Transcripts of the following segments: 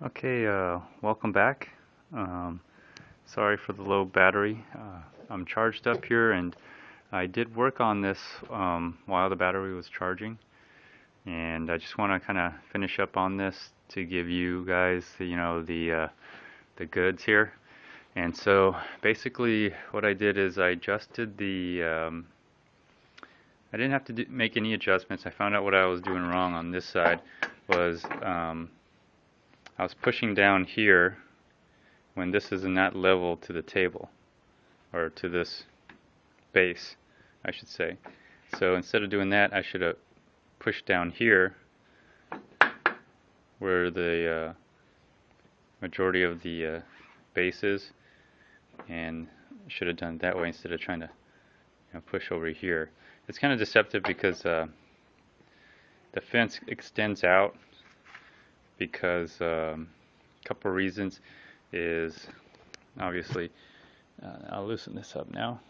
Okay, welcome back. Sorry for the low battery. I'm charged up here, and I did work on this while the battery was charging, and I just want to kind of finish up on this to give you guys, the goods here. And so basically, what I did is I adjusted the. I didn't have to make any adjustments. I found out what I was doing wrong on this side was I was pushing down here when this is not level to the table, or to this base, I should say. So instead of doing that, I should have pushed down here where the majority of the base is, and should have done it that way instead of trying to push over here. It's kind of deceptive because the fence extends out because a couple of reasons is obviously I'll loosen this up now.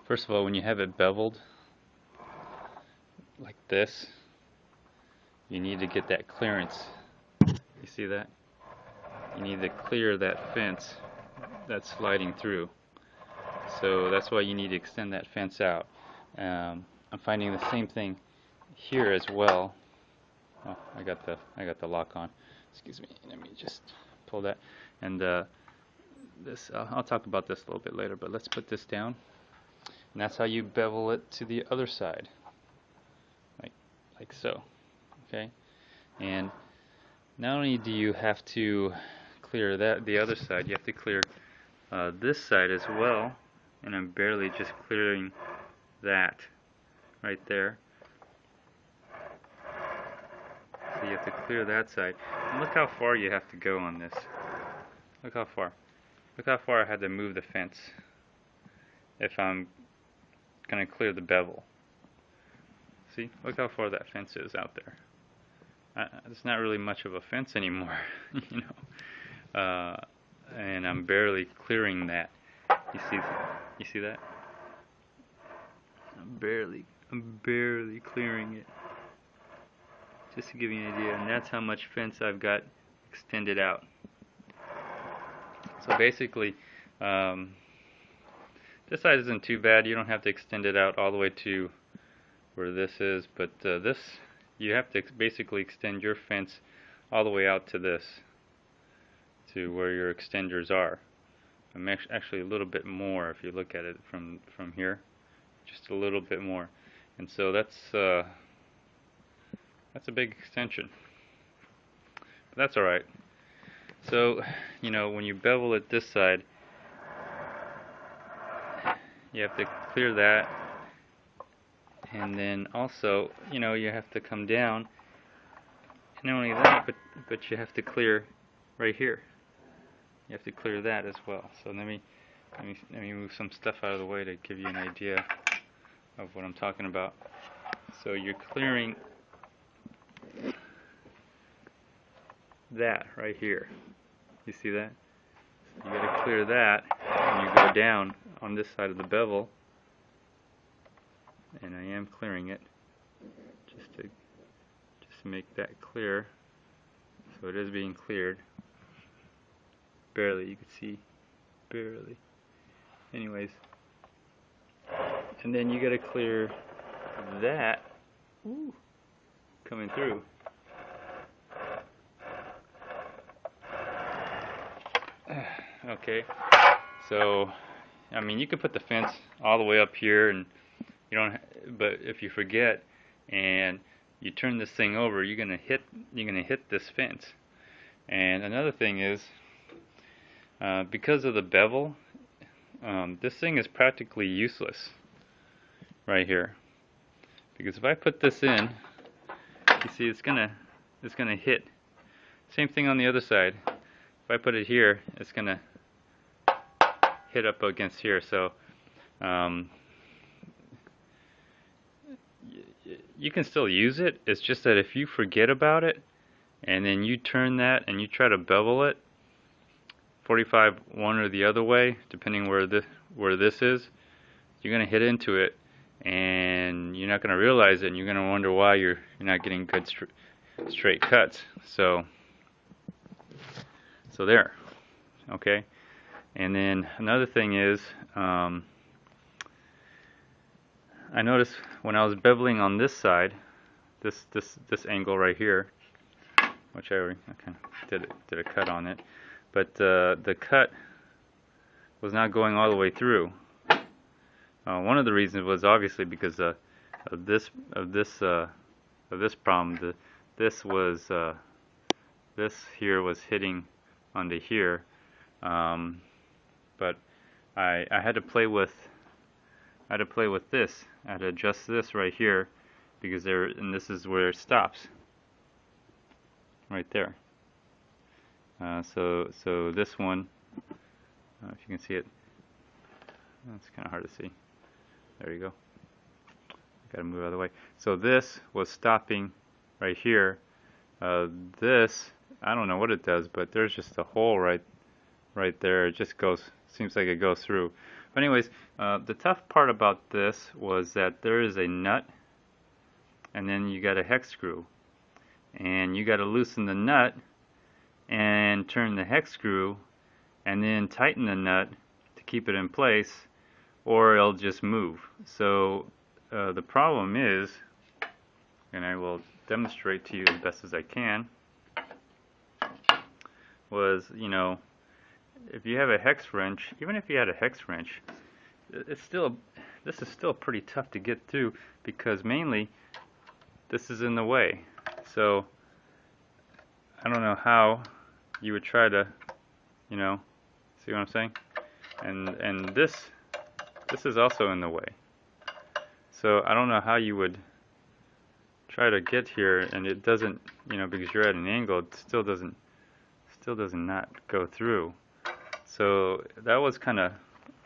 First of all, when you have it beveled like this, you need to get that clearance. You see that? You need to clear that fence that's sliding through. So that's why you need to extend that fence out. I'm finding the same thing here as well. Oh, I got the lock on. Excuse me. Let me just pull that. And this I'll talk about this a little bit later. But let's put this down. And that's how you bevel it to the other side, like so. Okay. And not only do you have to clear the other side, you have to clear this side as well. And I'm barely just clearing that right there. So you have to clear that side. And look how far you have to go on this. Look how far. Look how far I had to move the fence if I'm going to clear the bevel. See? Look how far that fence is out there. It's not really much of a fence anymore, you know. And I'm barely clearing that. You see that? I'm barely clearing it. Just to give you an idea, and that's how much fence I've got extended out. So basically, this side isn't too bad. You don't have to extend it out all the way to where this is, but this, you have to basically extend your fence all the way out to this, to where your extenders are. I'm actually a little bit more if you look at it from here, just a little bit more, and so that's a big extension, but that's all right. So when you bevel it this side, you have to clear that, and then also you have to come down, and not only that, but you have to clear right here. You have to clear that as well. So let me move some stuff out of the way to give you an idea of what I'm talking about. So you're clearing that right here. You see that? You got to clear that when you go down on this side of the bevel, and I am clearing it just to make that clear. So it is being cleared. Barely, you can see, barely. Anyways, and then you got to clear that coming through. Okay, so I mean, you could put the fence all the way up here, and you don't. But if you forget and you turn this thing over, you're gonna hit this fence. And another thing is, because of the bevel, this thing is practically useless right here. Because if I put this in, you see it's gonna hit. Same thing on the other side. If I put it here, it's gonna hit up against here. So you can still use it. It's just that if you forget about it and then you turn that and you try to bevel it 45 one or the other way, depending where this is, you're gonna hit into it, and you're not gonna realize it, and you're gonna wonder why you're not getting good straight cuts. So there, okay. And then another thing is, I noticed when I was beveling on this side, this angle right here, which I kind of did a cut on it, but the cut was not going all the way through. One of the reasons was obviously because of this problem. This here was hitting onto here, but I had to play with this. I had to adjust this right here because and this is where it stops, right there. So this one, if you can see it, it's kind of hard to see. There you go. Got to move out of the way. So this was stopping right here. This, I don't know what it does, but there's just a hole right there. It just goes, seems like it goes through. But anyways, the tough part about this was that there is a nut, and then you got a hex screw, and you got to loosen the nut and turn the hex screw, and then tighten the nut to keep it in place, or it'll just move. So the problem is, and I will demonstrate to you as best as I can, was, you know, if you have a hex wrench, even if you had a hex wrench, this is still pretty tough to get through, because mainly this is in the way. So I don't know how you would try to, you know, see what I'm saying? And this is also in the way. So I don't know how you would try to get here, and it doesn't, you know, because you're at an angle, it still does not go through. So that was kind of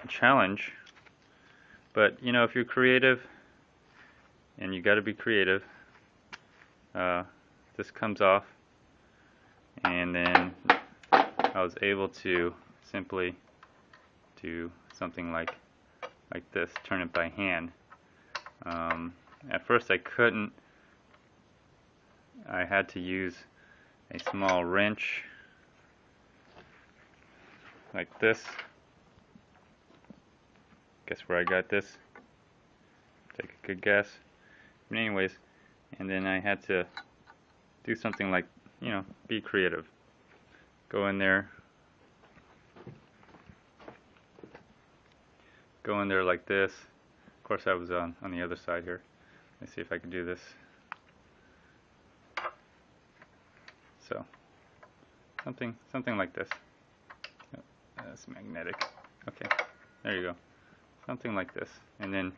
a challenge. But you know, if you're creative, and you got to be creative, this comes off, and then I was able to simply do something like this, turn it by hand. At first I couldn't. I had to use a small wrench like this. Guess where I got this? Take a good guess. But anyways, and then I had to do something like, you know, be creative. Go in there like this. Of course I was on the other side here. Let's see if I can do this. So something like this. That's magnetic. Okay, there you go. Something like this. And then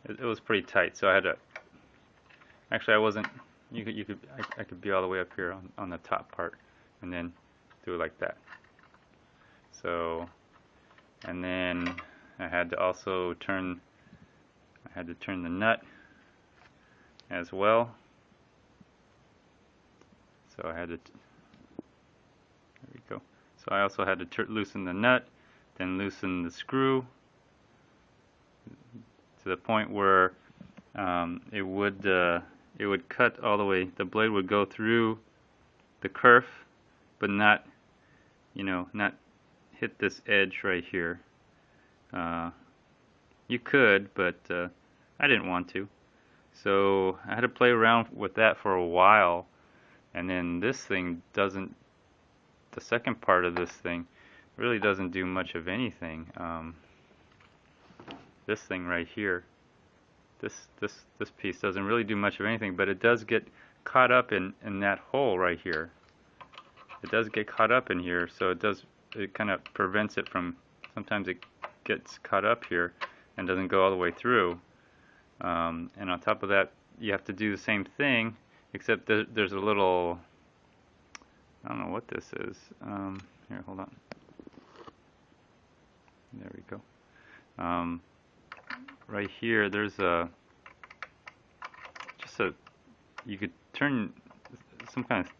it was pretty tight, so I had to, actually I wasn't, I could be all the way up here on the top part, and then do it like that. So, and then I had to also turn the nut as well. So I had to, there we go. So I also had to loosen the nut, then loosen the screw to the point where it would cut all the way. The blade would go through the kerf, but not, you know, not hit this edge right here. You could, but I didn't want to. So I had to play around with that for a while, and then this thing doesn't, the second part of this thing really doesn't do much of anything. This thing right here, this piece doesn't really do much of anything, but it does get caught up in that hole right here. It does get caught up in here, so it kind of prevents it from, sometimes it gets caught up here and doesn't go all the way through. And on top of that, you have to do the same thing, except there's a little, I don't know what this is. Here, hold on. There we go. Right here, there's you could turn some kind of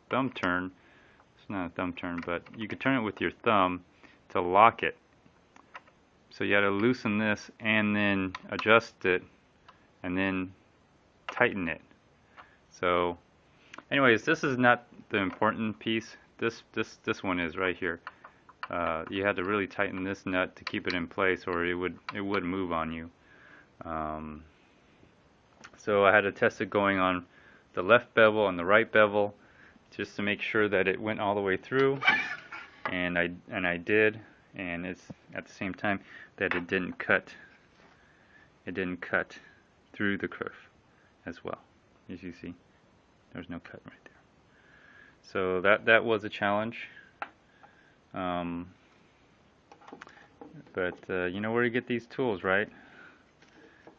thumb turn. It's not a thumb turn, but you could turn it with your thumb to lock it. So you got to loosen this and then adjust it and then tighten it. So Anyways, this is not the important piece. This one is right here. You had to really tighten this nut to keep it in place, or it would move on you. So I had to test it going on the left bevel and the right bevel, just to make sure that it went all the way through, and I did, and it's at the same time that it didn't cut through the kerf as well. As you see, there's no cut right there. So that was a challenge. But you know where to get these tools, right?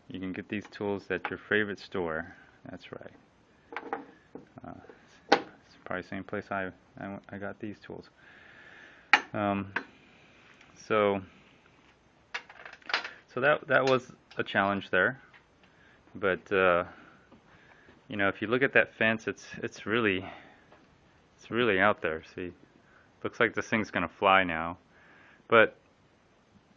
You can get these tools at your favorite store. That's right. It's probably the same place I got these tools. So that was a challenge there. But you know, if you look at that fence, it's really out there. See, looks like this thing's gonna fly now, but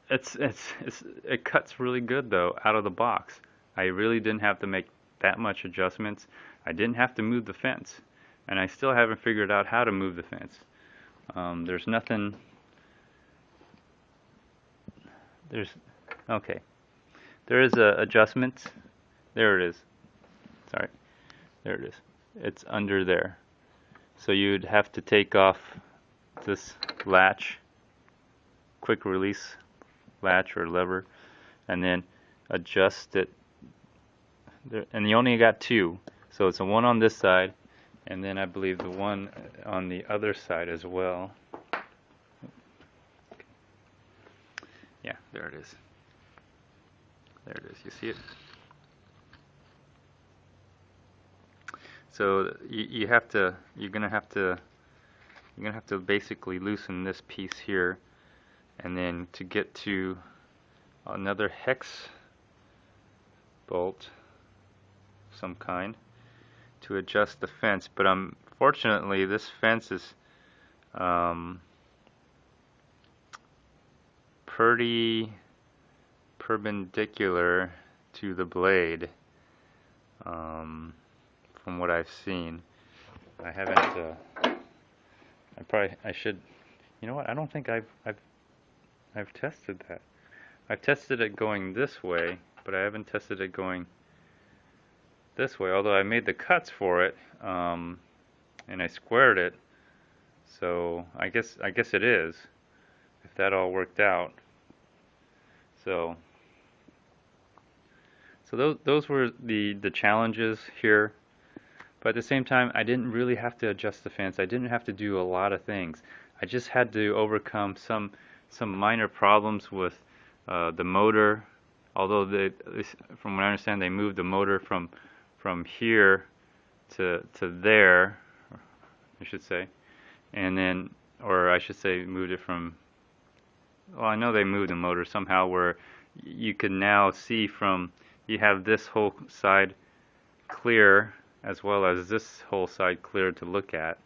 it cuts really good though out of the box. I really didn't have to make that much adjustments. I didn't have to move the fence, and I still haven't figured out how to move the fence. There's nothing. Okay. There is a adjustment. There it is. Sorry. There it is. It's under there. So you'd have to take off this latch, quick release latch or lever, and then adjust it. And you only got two. So it's a one on this side, and then I believe the one on the other side as well. Yeah, there it is. There it is. You see it? So you're gonna have to basically loosen this piece here, and then to get to another hex bolt of some kind to adjust the fence. But unfortunately, this fence is pretty perpendicular to the blade, from what I've seen. I haven't. I should. You know what? I don't think I've tested that. I've tested it going this way, but I haven't tested it going this way. Although I made the cuts for it, and I squared it. So I guess it is, if that all worked out. So those were the challenges here. But at the same time, I didn't really have to adjust the fence. I didn't have to do a lot of things. I just had to overcome some minor problems with the motor. Although from what I understand, they moved the motor from here to there, I should say, and then, or I should say, moved it from. Well, I know they moved the motor somehow where you can now see from. You have this whole side clear, as well as this whole side clear to look at.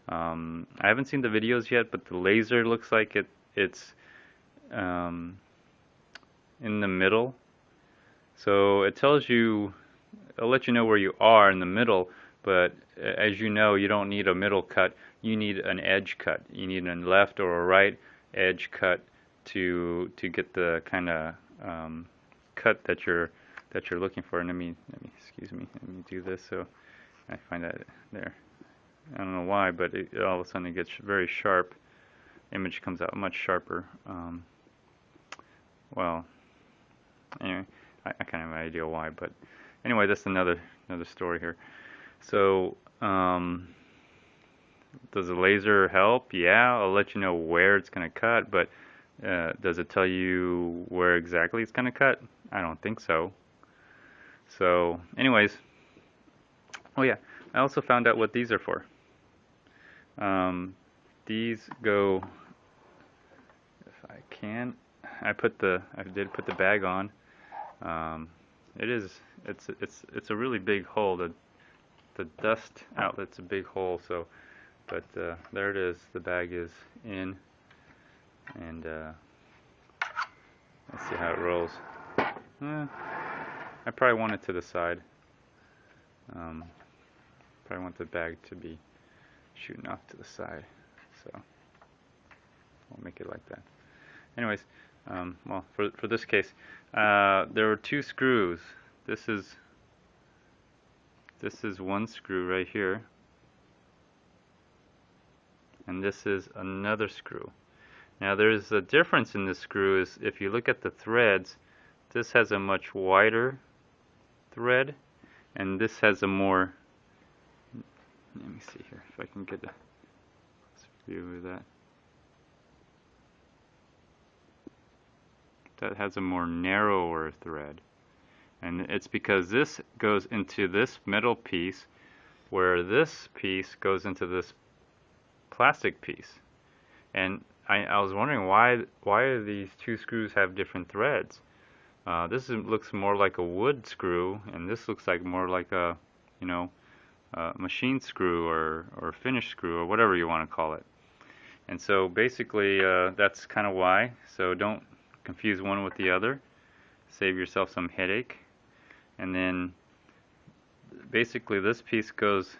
I haven't seen the videos yet, but the laser looks like it's in the middle. So it tells you, it'll let you know where you are in the middle, but as you know, you don't need a middle cut, you need an edge cut. You need a left or a right edge cut to get the kind of cut that you're looking for. And excuse me, let me do this so I find that there. I don't know why, but all of a sudden it gets very sharp. Image comes out much sharper. Well, anyway, I kind of have an idea why, but anyway, that's another story here. So, does the laser help? Yeah, I'll let you know where it's going to cut, but does it tell you where exactly it's going to cut? I don't think so. So, anyways, oh yeah, I also found out what these are for. These go, if I can, I did put the bag on. It's a really big hole. The dust outlet's a big hole. So, but there it is. The bag is in, and let's see how it rolls. I probably want it to the side. Probably probably want the bag to be shooting off to the side, so we'll make it like that. Anyways, well, for this case, there were 2 screws. This is one screw right here, and this is another screw. Now there's a difference in this screw. Is if you look at the threads, this has a much wider thread, and this has a more, let me see here if I can get a view of that. That has a more narrower thread, and it's because this goes into this metal piece, where this piece goes into this plastic piece. And I was wondering why do these 2 screws have different threads? This looks more like a wood screw, and this looks like more like a, you know, machine screw or finish screw or whatever you want to call it. And so basically that's kind of why. So don't confuse one with the other. Save yourself some headache. And then basically this piece goes,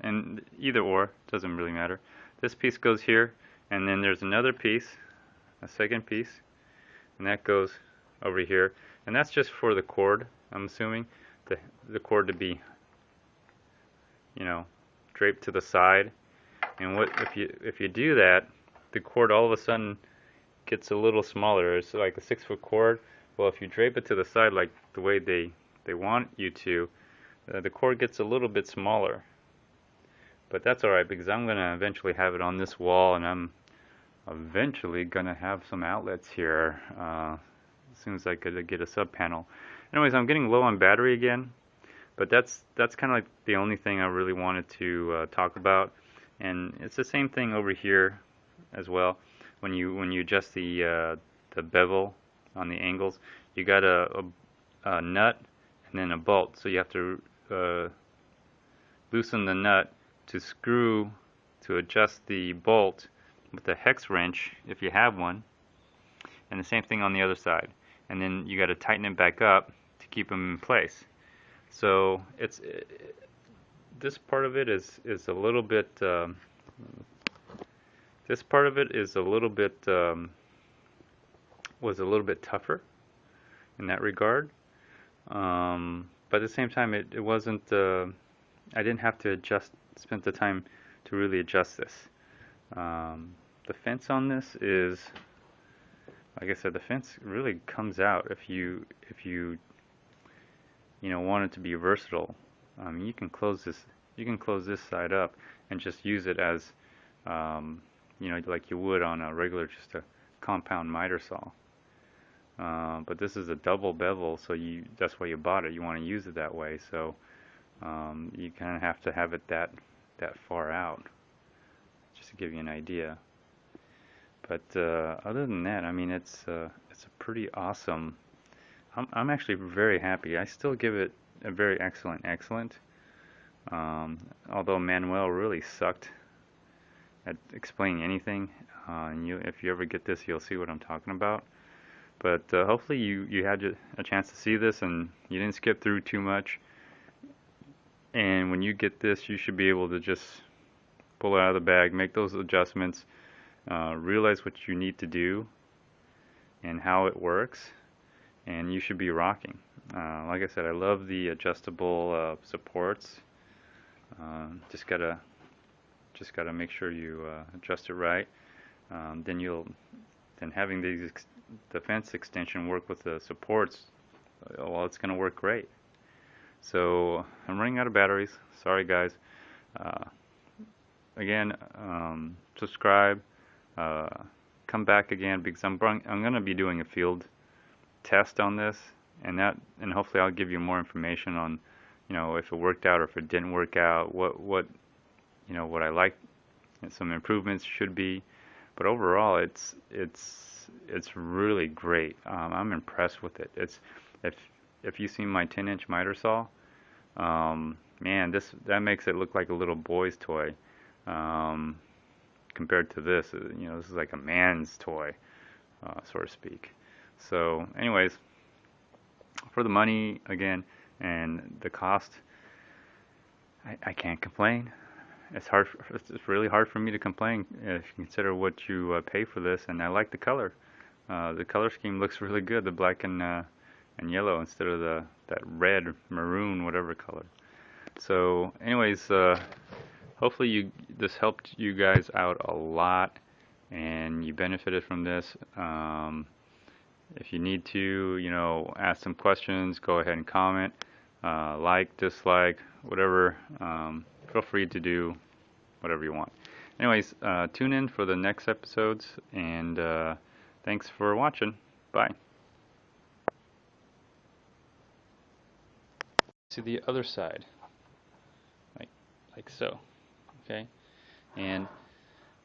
and either or, doesn't really matter. This piece goes here, and then there's another piece, a second piece, and that goes over here. And that's just for the cord, I'm assuming, the cord to be, you know, draped to the side. And what if you do that, the cord all of a sudden gets a little smaller. It's like a 6-foot cord. Well, if you drape it to the side like the way they want you to, the cord gets a little bit smaller. But that's alright, because I'm going to eventually have it on this wall, and I'm eventually going to have some outlets here as soon as I could get a sub panel. Anyways, I'm getting low on battery again, but that's kind of like the only thing I really wanted to talk about. And it's the same thing over here as well. When you adjust the bevel on the angles, you got a nut and then a bolt. So you have to loosen the nut to adjust the bolt with a hex wrench if you have one, and the same thing on the other side. And then you got to tighten it back up to keep them in place. So this part of it is a little bit. This part of it is a little bit was a little bit tougher in that regard, but at the same time it wasn't. I didn't have to spend the time to really adjust this. The fence on this is, like I said, the fence really comes out if you want it to be versatile. You can close this side up and just use it as like you would on a regular, just a compound miter saw. But this is a double bevel, so that's why you bought it. You want to use it that way, so you kind of have to have it that far out, just to give you an idea. But other than that, I mean, it's a pretty awesome. I'm actually very happy. I still give it a very excellent. Although Manuel really sucked at explaining anything, and if you ever get this, you'll see what I'm talking about. But hopefully you had a chance to see this and you didn't skip through too much. And when you get this, you should be able to just pull it out of the bag, make those adjustments, realize what you need to do and how it works, and you should be rocking. Like I said, I love the adjustable supports. Just gotta make sure you adjust it right. Then having the fence extension work with the supports, well, it's gonna work great. So I'm running out of batteries. Sorry, guys. Again, subscribe. Come back again, because I'm gonna be doing a field test on this, and hopefully I'll give you more information on, if it worked out or if it didn't work out, what I like, and some improvements should be. But overall, it's really great. I'm impressed with it. If you see my 10-inch miter saw, man, that makes it look like a little boy's toy. Compared to this, this is like a man's toy, so to speak. So, anyways, for the money again and the cost, I can't complain. It's really hard for me to complain if you consider what you pay for this, and I like the color. The color scheme looks really good, the black and yellow instead of that red, maroon, whatever color. So anyways, hopefully this helped you guys out a lot and you benefited from this. If you need to, ask some questions, go ahead and comment, like, dislike, whatever. Feel free to do whatever you want. Anyways, tune in for the next episodes, and thanks for watching. Bye. To the other side, like so, okay? And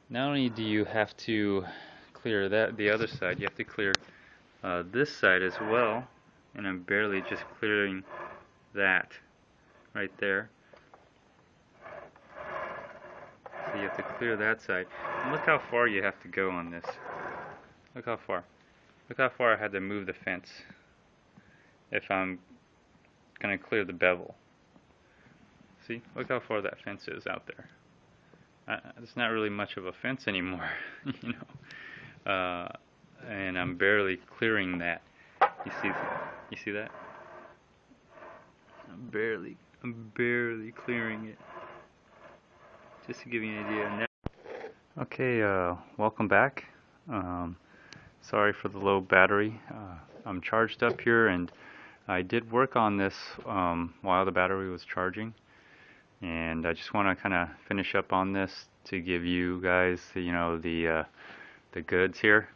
not only do you have to clear the other side, you have to clear this side as well, and I'm barely just clearing that right there. So you have to clear that side. And look how far you have to go on this. Look how far. Look how far I had to move the fence if I'm going to clear the bevel. See? Look how far that fence is out there. It's not really much of a fence anymore, you know. And I'm barely clearing that. You see that? I'm barely clearing it. Just to give you an idea. Okay, welcome back. Sorry for the low battery. I'm charged up here, and I did work on this while the battery was charging, and I just want to kind of finish up on this to give you guys, the goods here.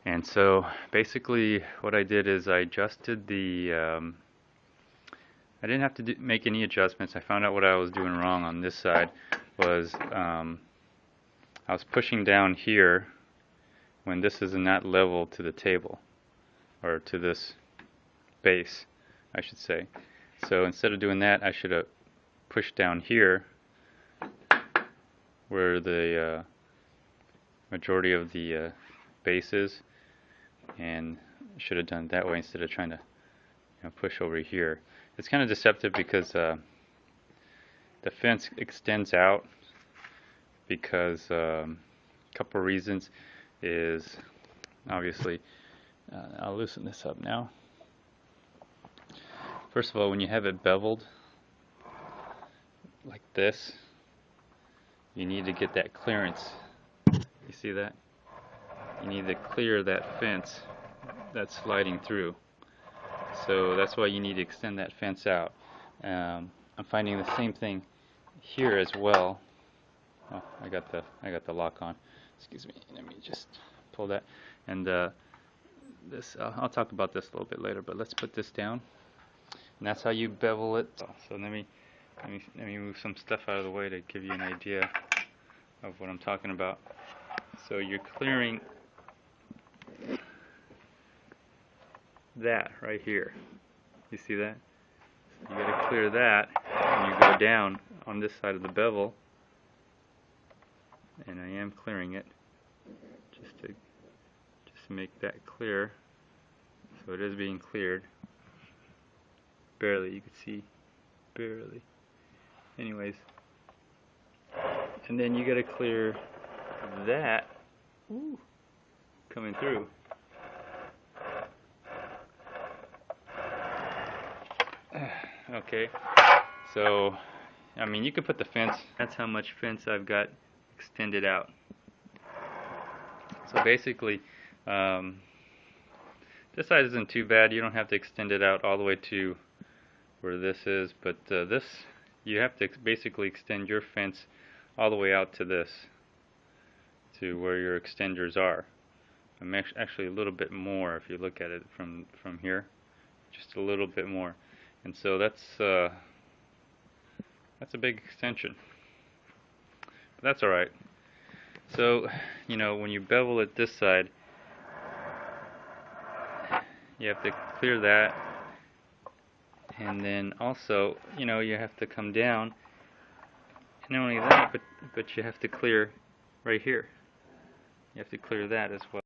And so basically what I did is I adjusted the I didn't have to make any adjustments. I found out what I was doing wrong on this side was I was pushing down here when this is not level to the table, or to this base, I should say. So instead of doing that, I should have pushed down here where the majority of the base is, and should have done it that way instead of trying to push over here. It's kind of deceptive because the fence extends out because a couple of reasons is obviously I'll loosen this up now. First of all, when you have it beveled like this, you need to get that clearance. You see that? You need to clear that fence that's sliding through. So that's why you need to extend that fence out. I'm finding the same thing here as well. Oh, I got the lock on. Excuse me. Let me just pull that. And this I'll talk about this a little bit later. But let's put this down. And that's how you bevel it. So let me move some stuff out of the way to give you an idea of what I'm talking about. So you're clearing that right here. You see that? So you got to clear that, and you go down on this side of the bevel, and I am clearing it just to make that clear. So it is being cleared. Barely, you can see, barely. Anyways, and then you got to clear that coming through. Okay, so I mean, you could put the fence. That's how much fence I've got extended out. So basically, this side isn't too bad. You don't have to extend it out all the way to where this is, but this, you have to basically extend your fence all the way out to this, to where your extenders are. I'm actually a little bit more if you look at it from here, just a little bit more. And so that's a big extension, but that's all right. So when you bevel it this side, you have to clear that, and then also you have to come down, and not only that, but you have to clear right here. You have to clear that as well.